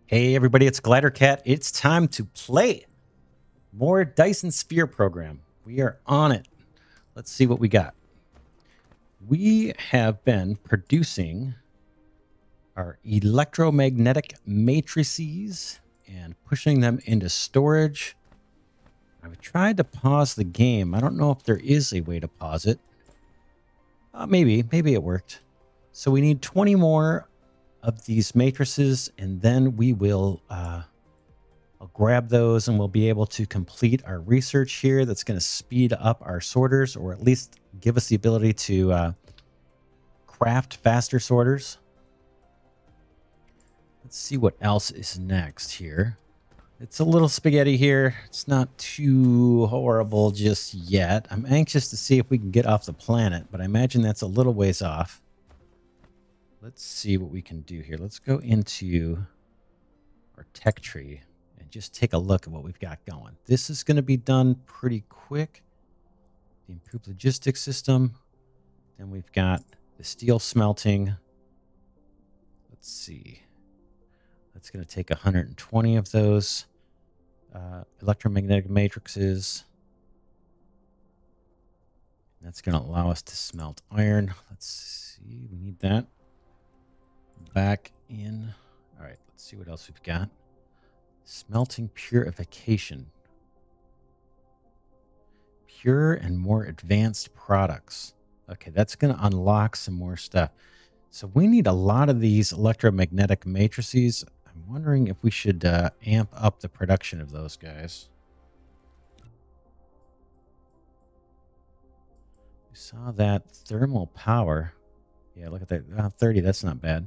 Hey everybody, it's Glidercat. It's time to play more Dyson Sphere program. We are on it. Let's see what we got. We have been producing our electromagnetic matrices and pushing them into storage. I've tried to pause the game. I don't know if there is a way to pause it. Maybe it worked. So we need 20 more of these matrices, and then we will I'll grab those and we'll be able to complete our research here. That's going to speed up our sorters, or at least give us the ability to craft faster sorters. Let's see what else is next here. It's a little spaghetti here. It's not too horrible just yet. I'm anxious to see if we can get off the planet, but I imagine that's a little ways off. Let's see what we can do here. Let's go into our tech tree and just take a look at what we've got going. This is going to be done pretty quick. The improved logistics system. Then we've got the steel smelting. Let's see. That's going to take 120 of those electromagnetic matrices. That's going to allow us to smelt iron. Let's see. We need that. Back in. All right. Let's see what else we've got. Smelting purification. Pure and more advanced products. Okay, that's going to unlock some more stuff. So we need a lot of these electromagnetic matrices. I'm wondering if we should amp up the production of those guys. We saw that thermal power. Yeah, look at that. 30, that's not bad.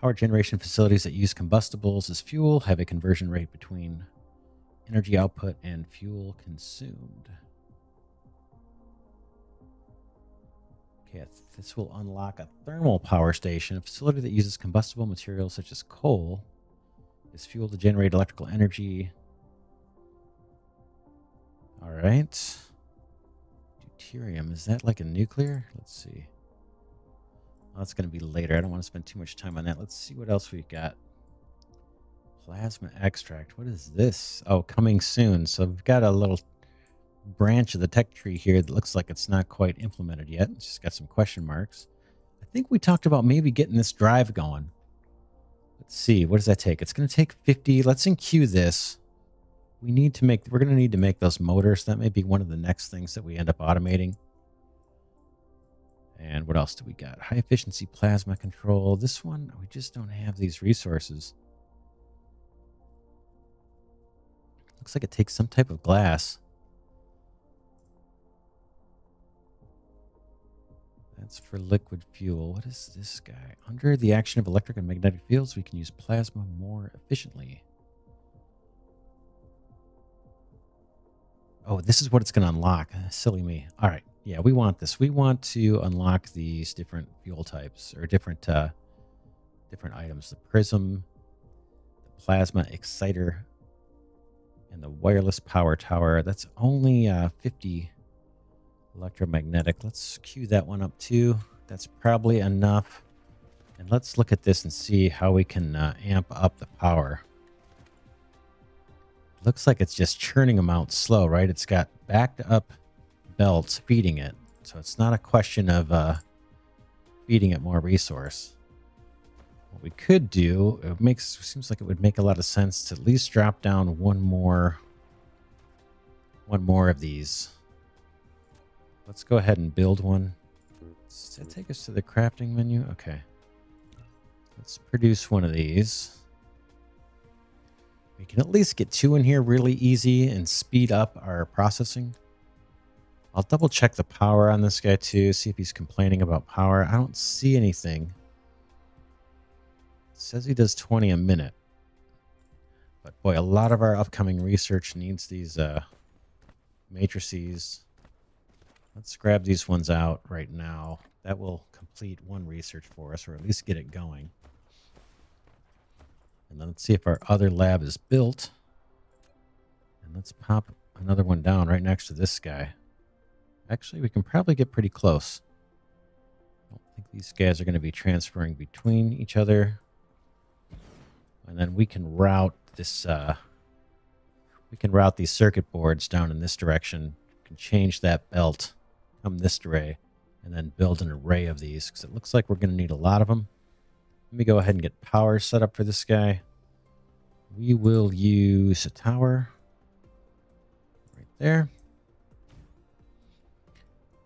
Power generation facilities that use combustibles as fuel have a conversion rate between energy output and fuel consumed. Okay, this will unlock a thermal power station. A facility that uses combustible materials such as coal as fuel to generate electrical energy. All right. Deuterium, is that like a nuclear? Let's see. Well, that's going to be later. I don't want to spend too much time on that. Let's see what else we've got. Plasma extract. What is this? Oh, coming soon. So we've got a little branch of the tech tree here that looks like it's not quite implemented yet. It's just got some question marks. I think we talked about maybe getting this drive going. Let's see. What does that take? It's going to take 50. Let's enqueue this. We're going to need to make those motors. That may be one of the next things that we end up automating. And what else do we got? High efficiency plasma control. This one, we just don't have these resources. Looks like it takes some type of glass. That's for liquid fuel. What is this guy? Under the action of electric and magnetic fields, we can use plasma more efficiently. Oh, this is what it's going to unlock. Silly me. All right. Yeah, we want this. We want to unlock these different fuel types, or different items. The prism, the plasma exciter, and the wireless power tower. That's only 50 electromagnetic. Let's queue that one up too. That's probably enough. And let's look at this and see how we can amp up the power. Looks like it's just churning them out slow, right? It's got backed up belts feeding it. So it's not a question of feeding it more resource. What we could do, seems like it would make a lot of sense to at least drop down one more of these. Let's go ahead and build one. Does that take us to the crafting menu? Okay. Let's produce one of these. We can at least get 2 in here really easy and speed up our processing. I'll double check the power on this guy too, see if he's complaining about power. I don't see anything. It says he does 20 a minute. But boy, a lot of our upcoming research needs these matrices. Let's grab these ones out right now. That will complete one research for us, or at least get it going. And then let's see if our other lab is built. And let's pop another one down right next to this guy. Actually, we can probably get pretty close. I don't think These guys are going to be transferring between each other. And then we can route this, we can route these circuit boards down in this direction. We can change that belt, come this way, and then build an array of these, because it looks like we're going to need a lot of them. Let me go ahead and get power set up for this guy. We will use a tower right there.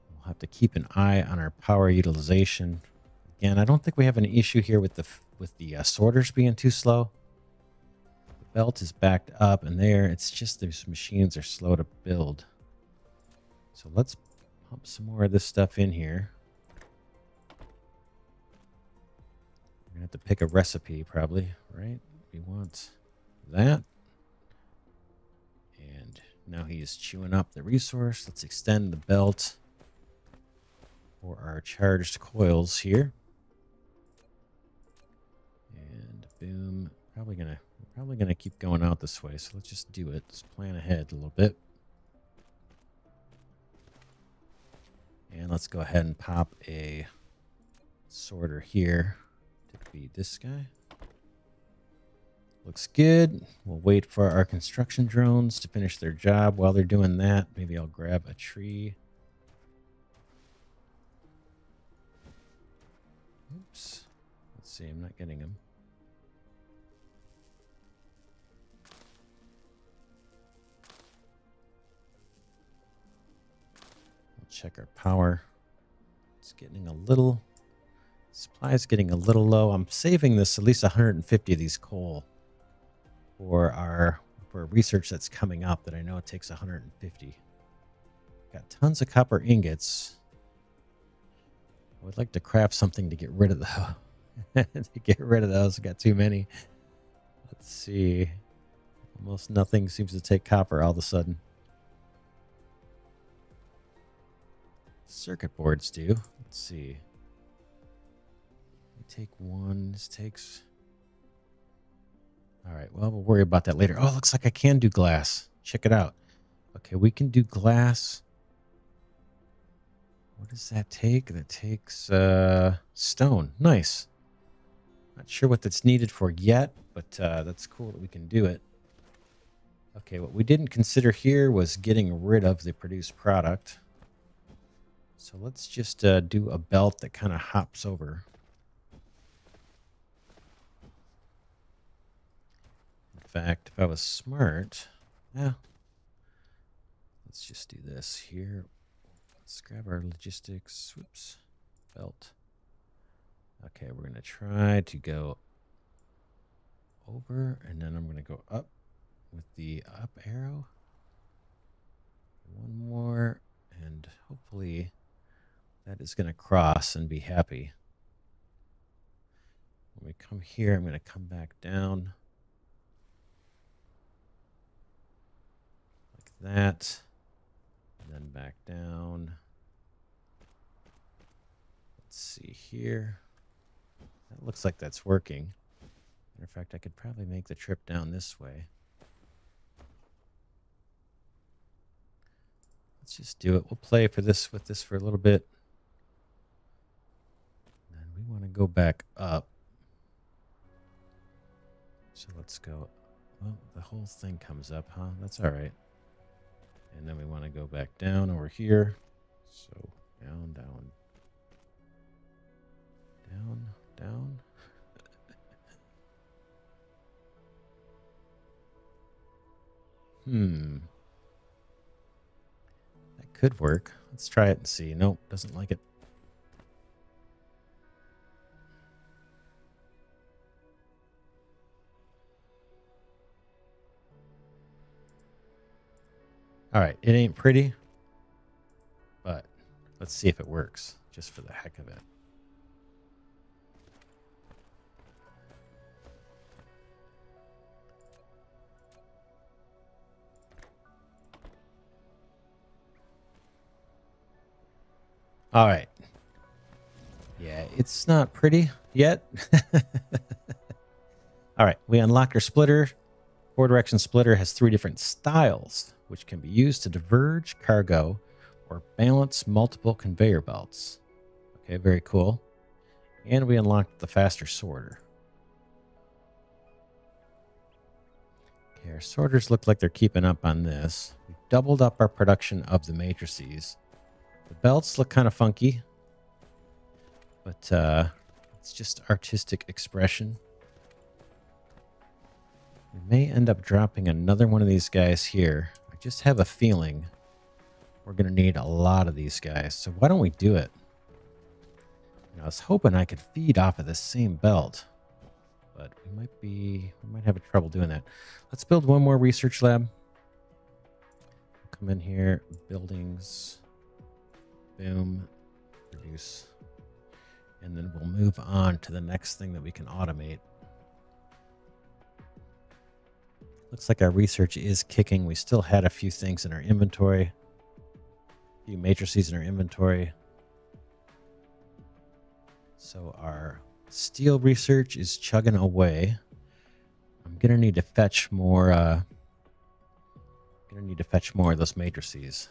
We'll have to keep an eye on our power utilization. Again, I don't think we have an issue here with the sorters being too slow. The belt is backed up, and there, it's just these machines are slow to build. So let's pump some more of this stuff in here. We're going to have to pick a recipe, probably, right? We want that. And now he's chewing up the resource. Let's extend the belt for our charged coils here. And boom. Probably gonna keep going out this way, so let's just do it. Let's plan ahead a little bit. And let's go ahead and pop a sorter here to be this guy. Looks good. We'll wait for our construction drones to finish their job. While they're doing that, maybe I'll grab a tree. Oops. Let's see, I'm not getting him. We'll check our power. It's getting a little... Supply is getting a little low. I'm saving this, at least 150 of these coal for research that's coming up that I know it takes 150. Got tons of copper ingots. I would like to craft something to get rid of those. To get rid of those, I got too many. Let's see. Almost nothing seems to take copper all of a sudden. Circuit boards do. Let's see. We take one. This takes... All right, well, we'll worry about that later. Oh, looks like I can do glass. Check it out. Okay, we can do glass. What does that take? That takes stone. Nice. Not sure what that's needed for yet, but that's cool that we can do it. Okay, what we didn't consider here was getting rid of the produced product. So let's just do a belt that kind of hops over. In fact, if I was smart, yeah, let's just do this here. Let's grab our logistics. Whoops, belt. Okay, we're going to try to go over, and then I'm going to go up with the up arrow. One more, and hopefully that is going to cross and be happy. When we come here, I'm going to come back down. That, and then back down. Let's see here. That looks like that's working. Matter of fact, I could probably make the trip down this way. Let's just do it. We'll play with this for a little bit. And then we want to go back up. So let's go. Well, the whole thing comes up, huh? That's all right. And then we want to go back down over here. So down, down, down, down. That could work. Let's try it and see. Nope, doesn't like it. All right, it ain't pretty, but let's see if it works, just for the heck of it. All right. Yeah, it's not pretty yet. All right, we unlocked our splitter. Four-direction splitter has 3 different styles, which can be used to diverge cargo or balance multiple conveyor belts. Okay, very cool. And we unlocked the faster sorter. Okay, our sorters look like they're keeping up on this. We've doubled up our production of the matrices. The belts look kind of funky, but it's just artistic expression. We may end up dropping another one of these guys here. I just have a feeling we're going to need a lot of these guys. So why don't we do it? And I was hoping I could feed off of this same belt, but we might have trouble doing that. Let's build one more research lab. Come in here, buildings, boom, produce, and then we'll move on to the next thing that we can automate. Looks like our research is kicking. We still had a few things in our inventory, a few matrices in our inventory. So our steel research is chugging away. I'm gonna need to fetch more. Of those matrices.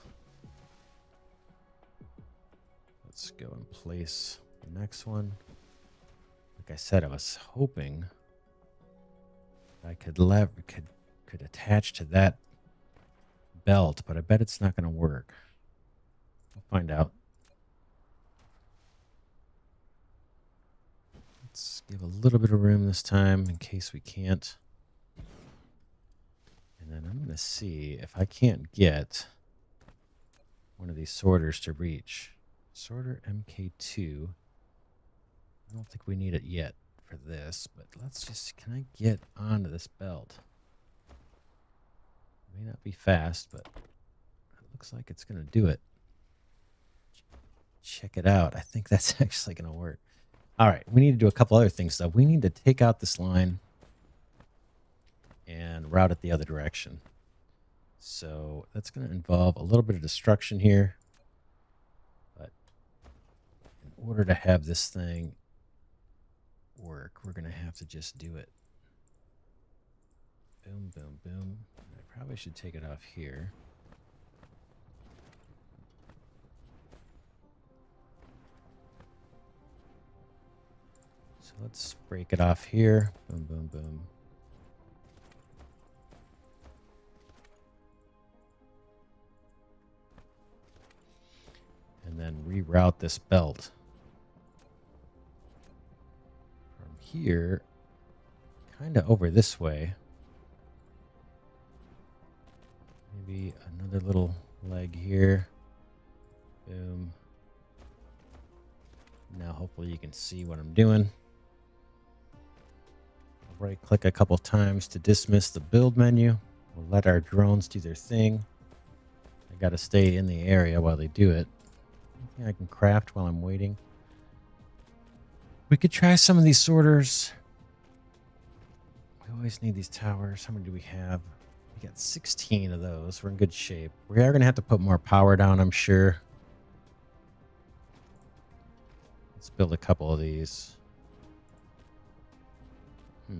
Let's go and place the next one. Like I said, I was hoping I could attach to that belt, but I bet it's not going to work. We'll find out. Let's give a little bit of room this time in case we can't. And then I'm going to see if I can't get one of these sorters to reach. Sorter MK2. I don't think we need it yet for this, but let's just, can I get onto this belt? May not be fast, but it looks like it's going to do it. Check it out. I think that's actually going to work. All right, we need to do a couple other things, though. We need to take out this line and route it the other direction. So that's going to involve a little bit of destruction here. But in order to have this thing work, we're going to have to just do it. Boom, boom, boom. I probably should take it off here. So let's break it off here. Boom, boom, boom. And then reroute this belt from here kind of over this way. Maybe another little leg here. Boom. Now hopefully you can see what I'm doing. I'll right click a couple times to dismiss the build menu. We'll let our drones do their thing. I got to stay in the area while they do it. Anything I can craft while I'm waiting? We could try some of these sorters. We always need these towers. How many do we have? We got 16 of those. We're in good shape. We are going to have to put more power down, I'm sure. Let's build a couple of these. Do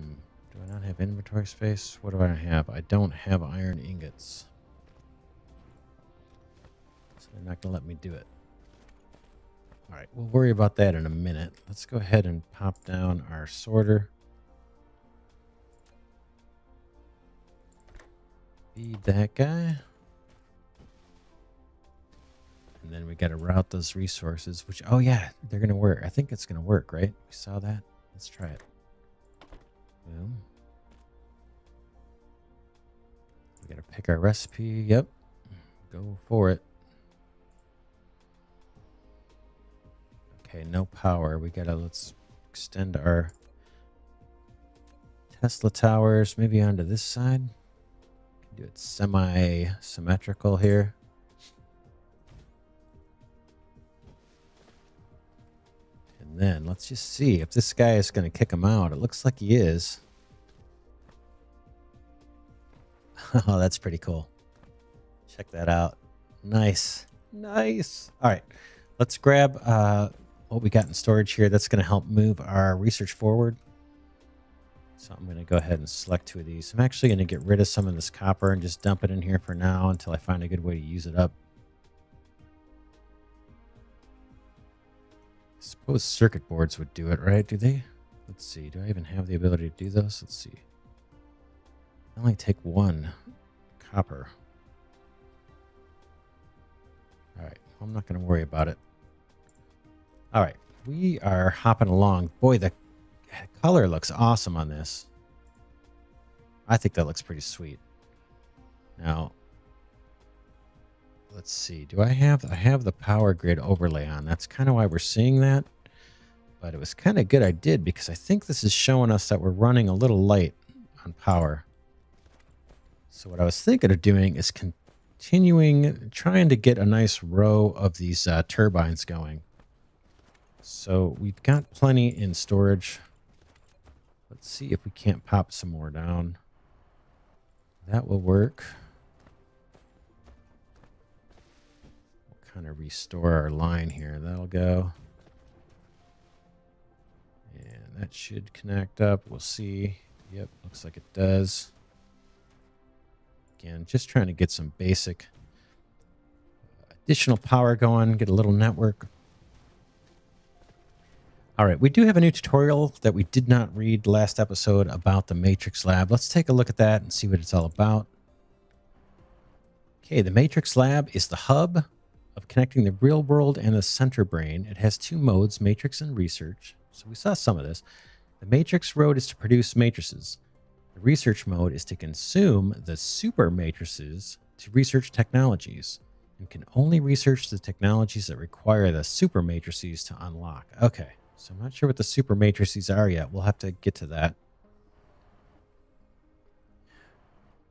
I not have inventory space? What do I have? I don't have iron ingots. So they're not going to let me do it. All right, we'll worry about that in a minute. Let's go ahead and pop down our sorter. Feed that guy. And then we got to route those resources, which, oh yeah, they're going to work. I think it's going to work, right? We saw that. Let's try it. Boom. We got to pick our recipe. Yep. Go for it. Okay, no power. We got to, let's extend our Tesla towers maybe onto this side. Do it semi-symmetrical here. And then let's just see if this guy is going to kick him out. It looks like he is. Oh, that's pretty cool. Check that out. Nice. Nice. All right. Let's grab what we got in storage here. That's going to help move our research forward. So I'm going to go ahead and select 2 of these. I'm actually going to get rid of some of this copper and just dump it in here for now until I find a good way to use it up. suppose circuit boards would do it, right? Do they? Let's see. Do I even have the ability to do this? Let's see. I only take 1 copper. All right. I'm not going to worry about it. All right. We are hopping along. Boy, the color looks awesome on this. I think that looks pretty sweet. Now, let's see. Do I have the power grid overlay on? That's kind of why we're seeing that. But it was kind of good I did, because I think this is showing us that we're running a little light on power. So what I was thinking of doing is trying to get a nice row of these turbines going. So we've got plenty in storage. Let's see if we can't pop some more down. That will work. We'll kind of restore our line here. That'll go. And that should connect up. We'll see. Yep, looks like it does. Again, just trying to get some basic additional power going, get a little network. All right, we do have a new tutorial that we did not read last episode about the Matrix Lab. Let's take a look at that and see what it's all about. Okay, the Matrix Lab is the hub of connecting the real world and the center brain. It has 2 modes, Matrix and Research. So we saw some of this. The Matrix mode is to produce matrices. The Research mode is to consume the super matrices to research technologies, and can only research the technologies that require the super matrices to unlock. Okay. So I'm not sure what the super matrices are yet. We'll have to get to that.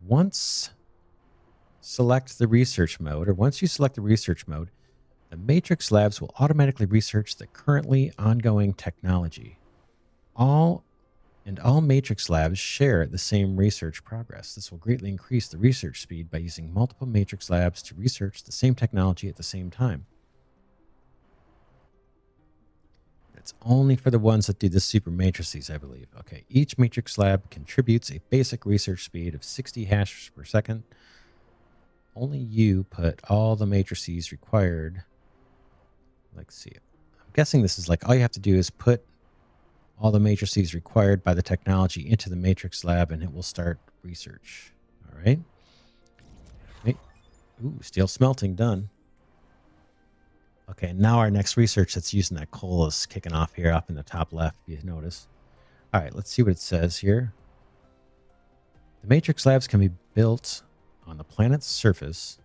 Once you select the research mode, the Matrix Labs will automatically research the currently ongoing technology. All Matrix Labs share the same research progress. This will greatly increase the research speed by using multiple Matrix Labs to research the same technology at the same time. It's only for the ones that do the super matrices, I believe. Okay, each Matrix Lab contributes a basic research speed of 60 hashes per second. Only you put all the matrices required. Let's see. I'm guessing this is like all you have to do is put all the matrices required by the technology into the Matrix Lab, and it will start research. All right. Ooh, steel smelting done. Okay, now our next research that's using that coal is kicking off here up in the top left, if you notice. All right, let's see what it says here. The Matrix Labs can be built on the planet's surface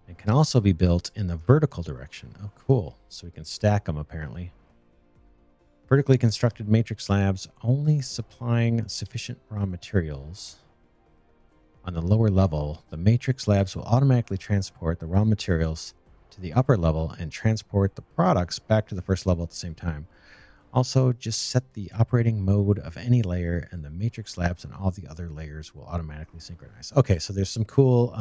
and can also be built in the vertical direction. Oh, cool. So we can stack them, apparently. Vertically constructed Matrix Labs only supplying sufficient raw materials. On the lower level, the Matrix Labs will automatically transport the raw materials to the upper level and transport the products back to the first level at the same time. Also, just set the operating mode of any layer, and the Matrix Labs and all the other layers will automatically synchronize. Okay, so there's some cool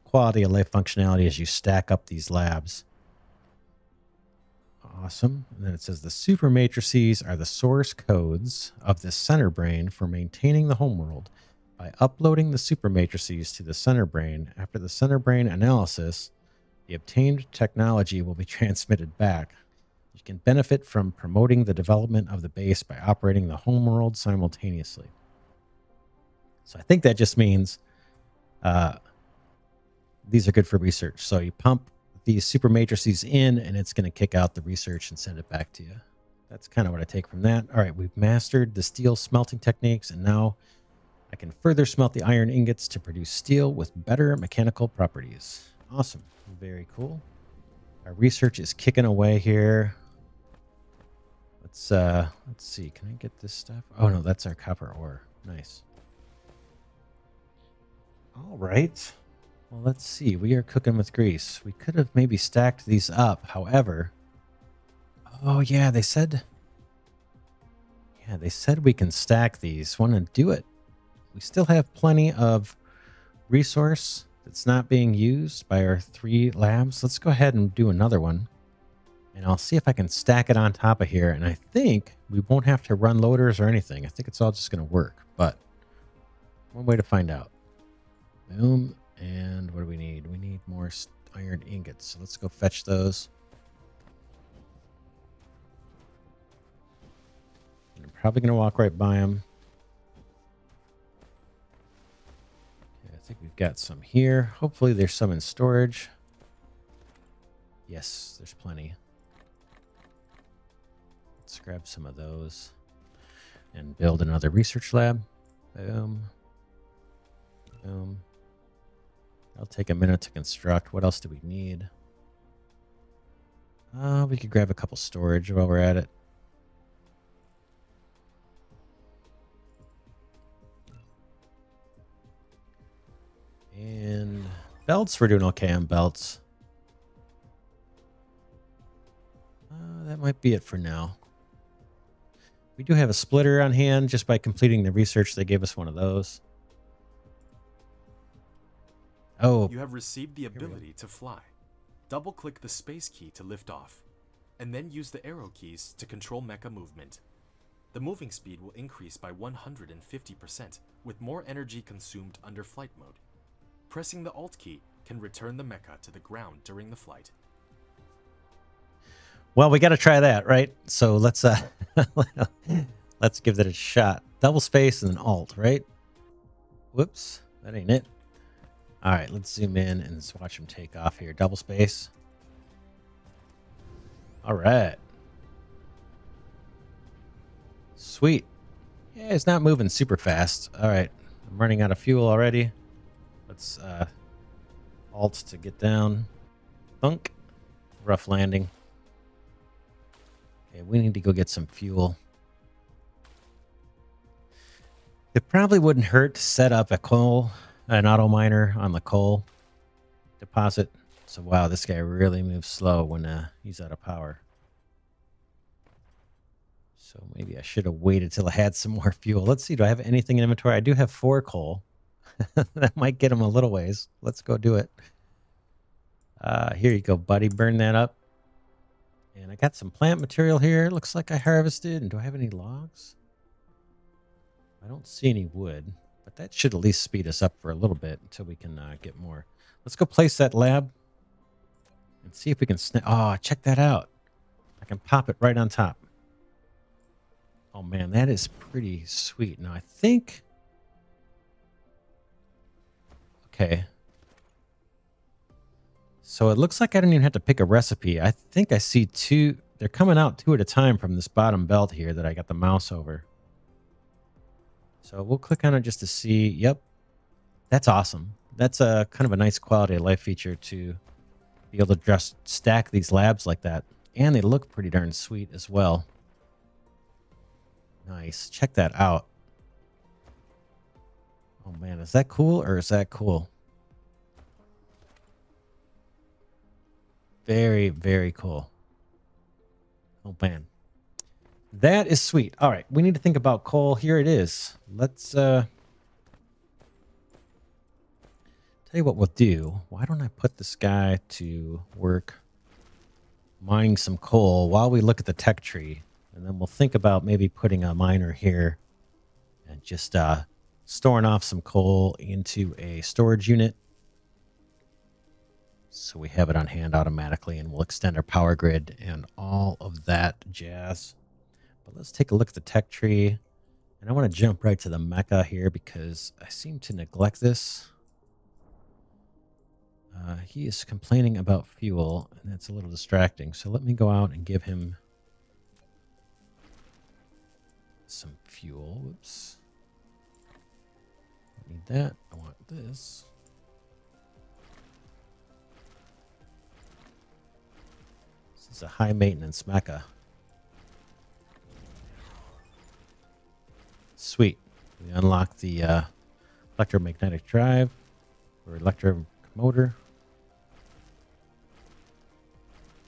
quality of life functionality as you stack up these labs. Awesome. And then it says the super matrices are the source codes of the center brain for maintaining the homeworld. By uploading the super matrices to the center brain, after the center brain analysis, the obtained technology will be transmitted back. You can benefit from promoting the development of the base by operating the homeworld simultaneously. So I think that just means these are good for research. So you pump these super matrices in, and it's going to kick out the research and send it back to you. That's kind of what I take from that. All right, we've mastered the steel smelting techniques, and now I can further smelt the iron ingots to produce steel with better mechanical properties. Awesome. Very cool. Our research is kicking away here. Let's see. Can I get this stuff? Oh no, that's our copper ore. Nice. All right. Well, let's see. We are cooking with grease. We could have maybe stacked these up. However, oh yeah, they said we can stack these. Want to do it? We still have plenty of resource that's not being used by our 3 labs. Let's go ahead and do another one. And I'll see if I can stack it on top of here. And I think we won't have to run loaders or anything. I think it's all just going to work. But one way to find out. Boom. And what do we need? We need more iron ingots. So let's go fetch those. probably going to walk right by him. Okay, I think we've got some here. Hopefully there's some in storage. Yes, there's plenty. Let's grab some of those and build another research lab. Boom. Boom. I'll take a minute to construct. What else do we need? We could grab a couple storage while we're at it. And belts, we're doing okay on belts. That might be it for now. We do have a splitter on hand. Just by completing the research, they gave us one of those. Oh. You have received the ability to fly. Double-click the space key to lift off, and then use the arrow keys to control mecha movement. The moving speed will increase by 150%, with more energy consumed under flight mode. Pressing the Alt key can return the mecha to the ground during the flight. Well, we got to try that, right? So let's let's give that a shot. Double space and then Alt, right? Whoops, that ain't it. All right, let's zoom in and let's watch him take off here. Double space. All right. Sweet. Yeah, it's not moving super fast. All right, I'm running out of fuel already. Let's Alt to get down. Thunk. Rough landing. Okay, we need to go get some fuel. It probably wouldn't hurt to set up an auto miner on the coal deposit. So wow, this guy really moves slow when he's out of power. So maybe I should have waited till I had some more fuel. Let's see, do I have anything in inventory? I do have 4 coal. That might get him a little ways. Let's go do it. Here you go, buddy. Burn that up. And I got some plant material here. Looks like I harvested. And do I have any logs? I don't see any wood, but that should at least speed us up for a little bit until we can get more. Let's go place that lab and see if we can snap. Oh, check that out. I can pop it right on top. Oh man, that is pretty sweet. Now I think, okay. So it looks like I don't even have to pick a recipe. I think I see 2. They're coming out 2 at a time from this bottom belt here that I got the mouse over. So we'll click on it just to see. Yep. That's awesome. That's a kind of a nice quality of life feature to be able to just stack these labs like that. And they look pretty darn sweet as well. Nice. Check that out. Oh man, is that cool or is that cool? Very, very cool. Oh man. That is sweet. All right, we need to think about coal. Here it is. Let's tell you what we'll do. Why don't I put this guy to work mining some coal while we look at the tech tree, and then we'll think about maybe putting a miner here and just storing off some coal into a storage unit so we have it on hand automatically, and we'll extend our power grid and all of that jazz. But let's take a look at the tech tree. And I want to jump right to the mecha here because I seem to neglect this. He is complaining about fuel, and that's a little distracting. So let me go out and give him some fuel. Whoops. I need that. I want this. This is a high maintenance mecha. Sweet. We unlock the electromagnetic drive or electromotor.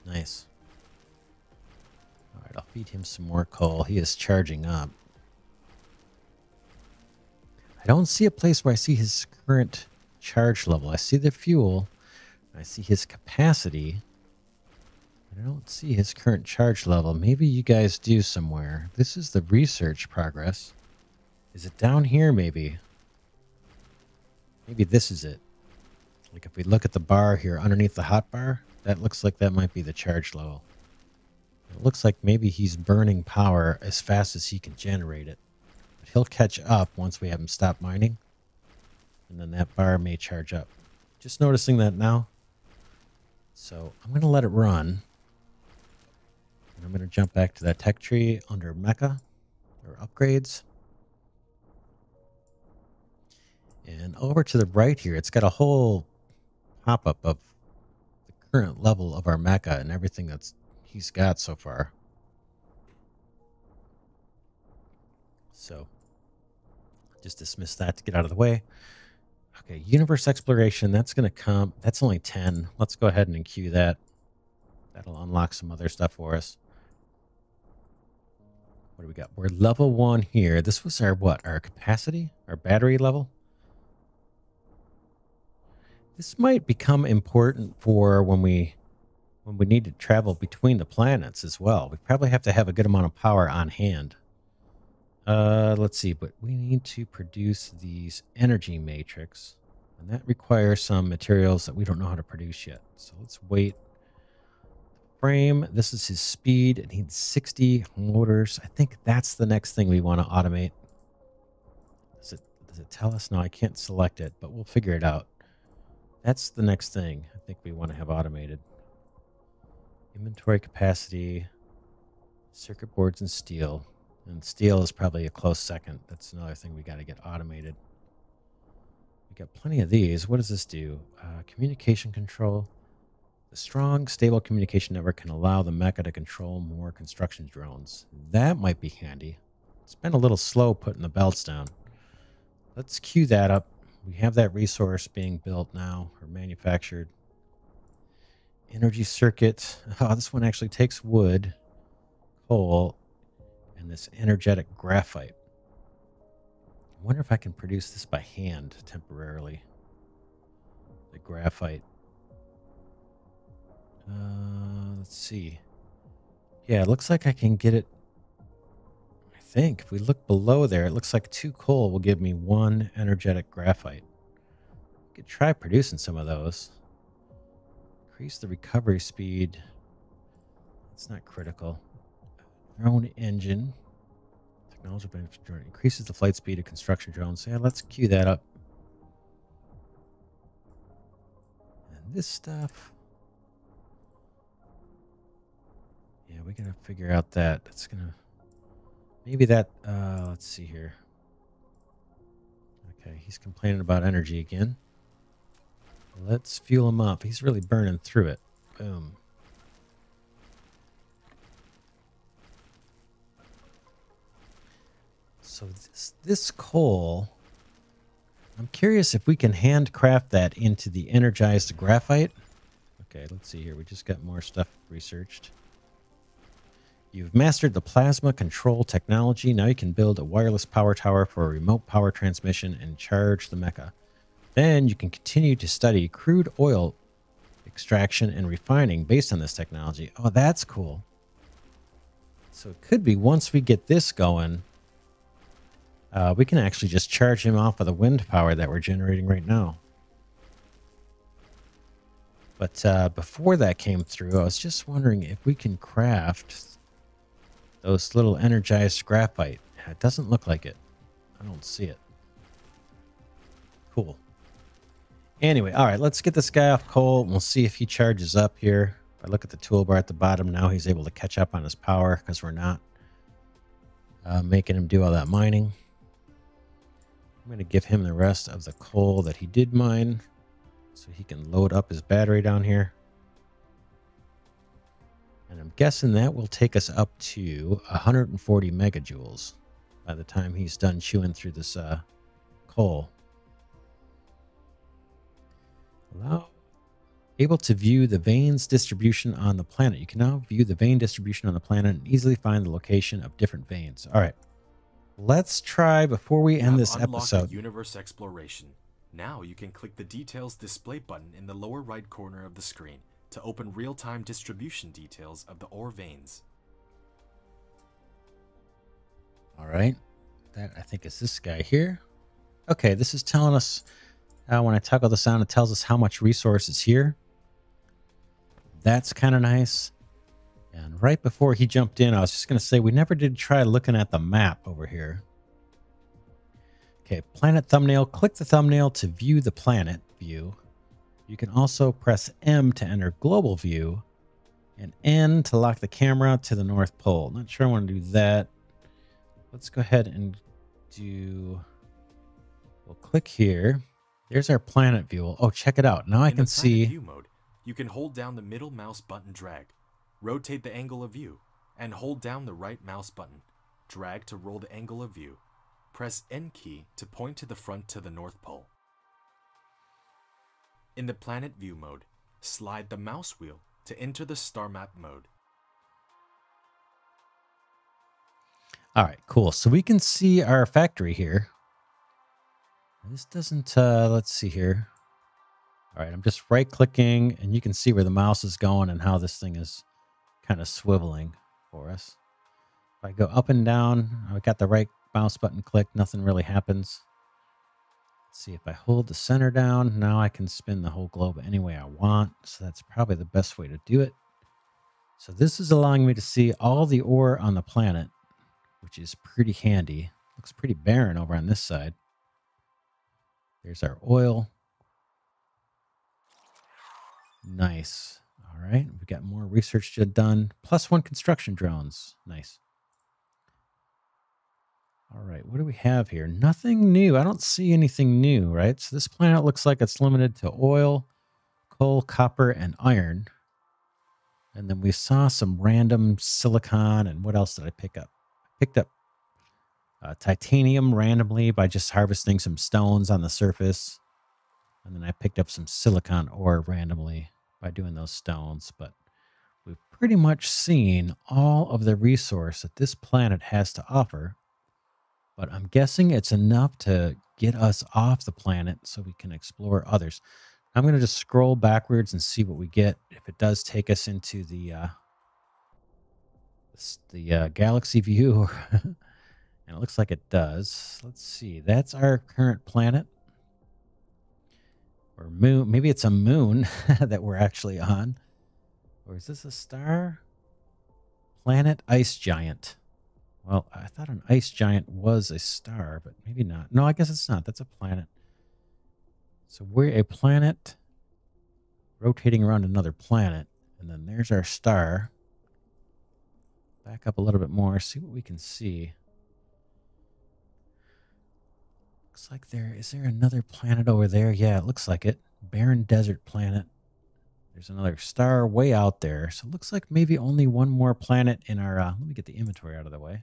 Nice. All right, I'll feed him some more coal. He is charging up. I don't see a place where I see his current charge level. I see the fuel. I see his capacity. I don't see his current charge level. Maybe you guys do somewhere. This is the research progress. Is it down here maybe? Maybe this is it. Like if we look at the bar here underneath the hot bar, that looks like that might be the charge level. It looks like maybe he's burning power as fast as he can generate it. But he'll catch up once we have him stop mining. And then that bar may charge up. Just noticing that now. So I'm going to let it run. And I'm going to jump back to that tech tree under mecha or upgrades. And over to the right here, it's got a whole pop-up of the current level of our mecha and everything that's he's got so far. So just dismiss that to get out of the way. Okay, universe exploration, that's going to come. That's only 10. Let's go ahead and queue that. That'll unlock some other stuff for us. What do we got? We're level 1 here. This was our what? Our capacity? Our battery level? This might become important for when we need to travel between the planets as well. We probably have to have a good amount of power on hand. Let's see, but we need to produce these energy matrix, and that requires some materials that we don't know how to produce yet. So let's wait. Frame, this is his speed. It needs 60 motors. I think that's the next thing we want to automate. Does it tell us? No, I can't select it, but we'll figure it out. That's the next thing I think we want to have automated. Inventory capacity, circuit boards, and steel. And steel is probably a close second. That's another thing we got to get automated. We got plenty of these. What does this do? Communication control. The strong, stable communication network can allow the mecha to control more construction drones. That might be handy. It's been a little slow putting the belts down. Let's queue that up. We have that resource being built now or manufactured. Energy circuit. Oh, this one actually takes wood, coal, and this energetic graphite. I wonder if I can produce this by hand temporarily. The graphite. Let's see. Yeah, it looks like I can get it. I think if we look below there, it looks like 2 coal will give me 1 energetic graphite. We could try producing some of those. Increase the recovery speed. It's not critical. Drone engine. Technology benefit drone. Increases the flight speed of construction drones. So yeah, let's queue that up. And this stuff. Yeah, we gotta figure out that. That's gonna... Maybe that... let's see here. Okay, he's complaining about energy again. Let's fuel him up. He's really burning through it. Boom. So this coal, I'm curious if we can handcraft that into the energized graphite. Okay, let's see here. We just got more stuff researched. You've mastered the plasma control technology. Now you can build a wireless power tower for a remote power transmission and charge the mecha. Then you can continue to study crude oil extraction and refining based on this technology. Oh, that's cool. So it could be once we get this going, we can actually just charge him off of the wind power that we're generating right now. But before that came through, I was just wondering if we can craft those little energized graphite. It doesn't look like it. I don't see it. Cool. Anyway, all right, let's get this guy off coal, and we'll see if he charges up here. If I look at the toolbar at the bottom, now he's able to catch up on his power because we're not making him do all that mining. I'm going to give him the rest of the coal that he did mine so he can load up his battery down here. And I'm guessing that will take us up to 140 megajoules by the time he's done chewing through this coal. Able to view the veins distribution on the planet. You can now view the vein distribution on the planet and easily find the location of different veins. All right. Let's try before we end this episode. Universe exploration. Now you can click the details display button in the lower right corner of the screen to open real-time distribution details of the ore veins. All right. That I think is this guy here. Okay, this is telling us when I toggle this on, it tells us how much resource is here. That's kind of nice. And right before he jumped in, I was just going to say we never did try looking at the map over here. Okay, planet thumbnail. Click the thumbnail to view the planet view. You can also press M to enter global view and N to lock the camera to the North Pole. Not sure I want to do that. Let's go ahead and we'll click here. There's our planet view. Oh, check it out. Now I can see. In view mode, you can hold down the middle mouse button, drag, rotate the angle of view, and hold down the right mouse button, drag to roll the angle of view. Press N key to point to the front to the North Pole. In the planet view mode, slide the mouse wheel to enter the star map mode. All right, cool. So we can see our factory here. This doesn't, let's see here. All right, I'm just right clicking and you can see where the mouse is going and how this thing is kind of swiveling for us. If I go up and down, I got the right mouse button clicked, nothing really happens. Let's see, if I hold the center down, now I can spin the whole globe any way I want. So that's probably the best way to do it. So this is allowing me to see all the ore on the planet, which is pretty handy. Looks pretty barren over on this side. There's our oil. Nice. All right, we got more research done. +1 construction drones. Nice. All right, what do we have here? Nothing new. I don't see anything new, right? So this planet looks like it's limited to oil, coal, copper, and iron. And then we saw some random silicon, and what else did I pick up? I picked up titanium randomly by just harvesting some stones on the surface. And then I picked up some silicon ore randomly by doing those stones. But we've pretty much seen all of the resource that this planet has to offer. But I'm guessing it's enough to get us off the planet so we can explore others. I'm going to just scroll backwards and see what we get. If it does take us into the galaxy view. And it looks like it does. Let's see. That's our current planet. Or moon. Maybe it's a moon that we're actually on. Or is this a star? Planet Ice Giant. Well, I thought an ice giant was a star, but maybe not. No, I guess it's not. That's a planet. So we're a planet rotating around another planet. And then there's our star. Back up a little bit more. See what we can see. Looks like is there another planet over there? Yeah, it looks like it. Barren desert planet. There's another star way out there. So it looks like maybe only one more planet in our, let me get the inventory out of the way.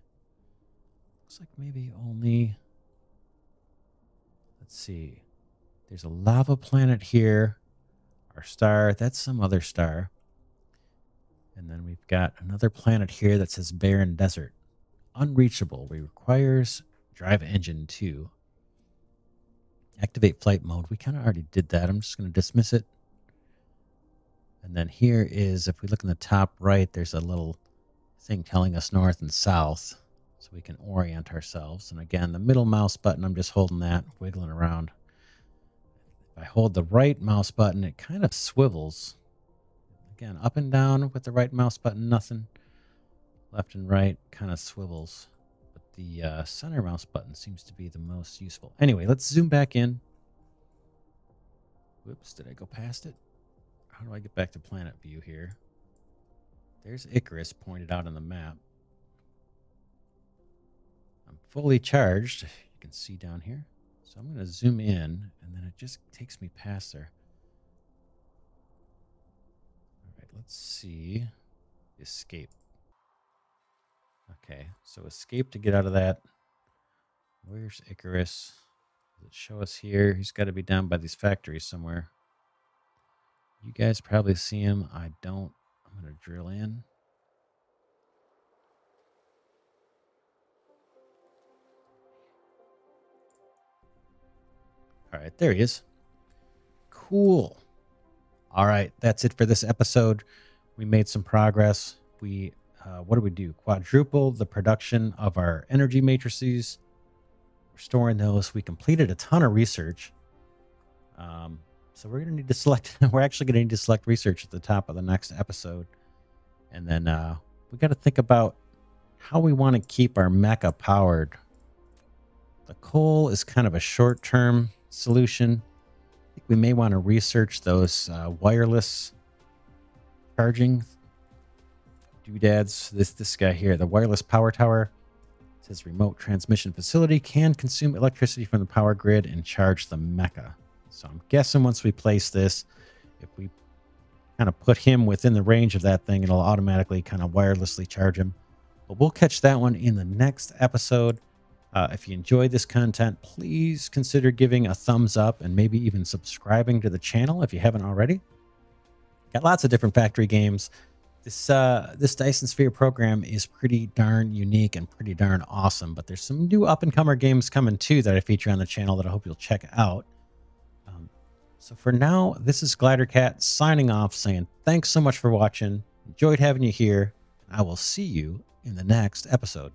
Looks like maybe only, let's see. There's a lava planet here. Our star, that's some other star. And then we've got another planet here that says barren desert. Unreachable. Requires drive engine 2. Activate flight mode. We kind of already did that. I'm just going to dismiss it. And then here is, if we look in the top right, there's a little thing telling us north and south. So we can orient ourselves. And again, the middle mouse button, I'm just holding that, wiggling around. If I hold the right mouse button, it kind of swivels. Again, up and down with the right mouse button, nothing. Left and right kind of swivels. The center mouse button seems to be the most useful. Anyway, let's zoom back in. Whoops, did I go past it? How do I get back to planet view here? There's Icarus pointed out on the map. I'm fully charged. You can see down here. So I'm going to zoom in, and then it just takes me past there. All right, let's see. Escape. Okay, so escape to get out of that. Where's Icarus? Does it show us here? He's got to be down by these factories somewhere. You guys probably see him. I don't. I'm going to drill in. All right, there he is. Cool. All right, that's it for this episode. We made some progress. What do we do? Quadruple the production of our energy matrices. We're storing those. We completed a ton of research. So we're going to need to select, we're actually going to need to select research at the top of the next episode. And then we got to think about how we want to keep our mecha powered. The coal is kind of a short-term solution. I think we may want to research those wireless charging doodads. This guy here, the wireless power tower, says remote transmission facility can consume electricity from the power grid and charge the mecha. So I'm guessing once we place this, if we kind of put him within the range of that thing, it'll automatically kind of wirelessly charge him. But we'll catch that one in the next episode. If you enjoyed this content, please consider giving a thumbs up and maybe even subscribing to the channel if you haven't already. Got lots of different factory games. This Dyson Sphere program is pretty darn unique and pretty darn awesome, but there's some new up-and-comer games coming too that I feature on the channel that I hope you'll check out. So for now, this is Glidercat signing off, saying thanks so much for watching. Enjoyed having you here. I will see you in the next episode.